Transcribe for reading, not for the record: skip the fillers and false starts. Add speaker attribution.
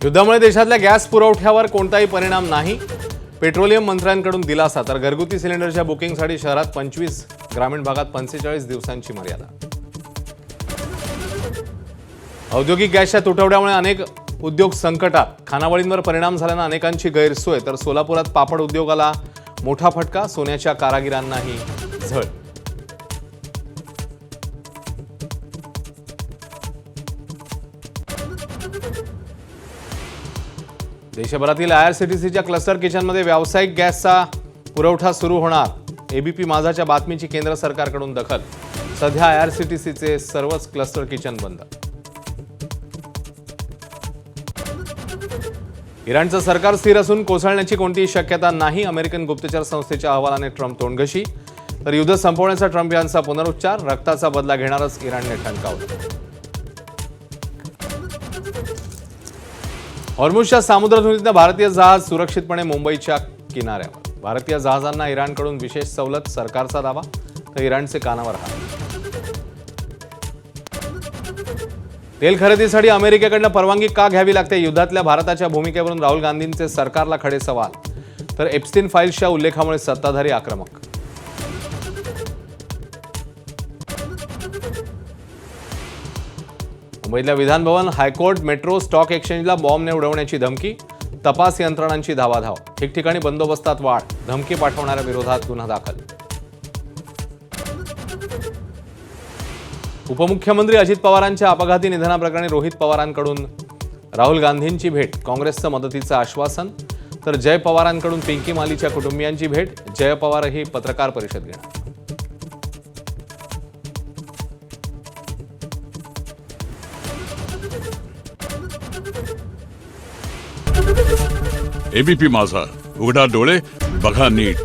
Speaker 1: युद्धामुळे देशातल्या गॅस पुरवठ्यावर कोणताही परिणाम नाही. पेट्रोलियम मंत्र्यांकडून दिलासा. तर घरगुती सिलेंडरच्या बुकिंगसाठी शहरात 25, ग्रामीण भागात 45 दिवसांची मर्यादा. औद्योगिक गॅसच्या तुटवड्यामुळे अनेक उद्योग संकटात. खानावळींवर परिणाम झाल्यानं अनेकांची गैरसोय. तर सोलापुरात पापड उद्योगाला मोठा फटका. सोन्याच्या कारागिरांनाही झळ. देशभरातील आयआरसीटीसीच्या क्लस्टर किचनमध्ये व्यावसायिक गॅसचा पुरवठा सुरू होणार. एबीपी माझाच्या बातमीची केंद्र सरकारकडून दखल. सध्या आयआरसीटीसीचे सर्वच क्लस्टर किचन बंद. इराणचं सरकार स्थिर असून कोसळण्याची कोणतीही शक्यता नाही. अमेरिकन गुप्तचर संस्थेच्या अहवालाने ट्रम्प तोंडघशी. तर युद्ध संपवण्याचा ट्रम्प यांचा पुनरुच्चार. रक्ताचा बदला घेणारच इराणने ठणकावलं. हॉर्मुझच्या सामुद्रधुनीतनं भारतीय जहाज सुरक्षितपणे मुंबईच्या किनाऱ्यावर. भारतीय जहाजांना इराणकडून विशेष सवलत. सरकारचा दावा. तर इराणचे कानावर हात. तेल खरेदीसाठी अमेरिकेकडनं परवानगी का घ्यावी लागते? युद्धातल्या भारताच्या भूमिकेवरून राहुल गांधींचे सरकारला खडे सवाल. तर एप्स्टीन फाईल्सच्या उल्लेखामुळे सत्ताधारी आक्रमक. मुंबईतल्या Vidhan Bhavan, high court, metro, stock एक्सचेंजला बॉम्बने उडवण्याची धमकी. तपास यंत्रणांची धावाधाव. ठिकठिकाणी बंदोबस्तात वाढ. धमकी पाठवणाऱ्या विरोधात गुन्हा दाखल. उपमुख्यमंत्री अजित पवारांच्या अपघाती निधनाप्रकरणी रोहित पवारांकडून राहुल गांधींची भेट. काँग्रेसचं मदतीचं आश्वासन. तर जय पवारांकडून पिंकी मालीच्या कुटुंबियांची भेट. जय पवारही पत्रकार परिषद घेणार.
Speaker 2: एबीपी माझा, उघडा डोळे बघा नीट.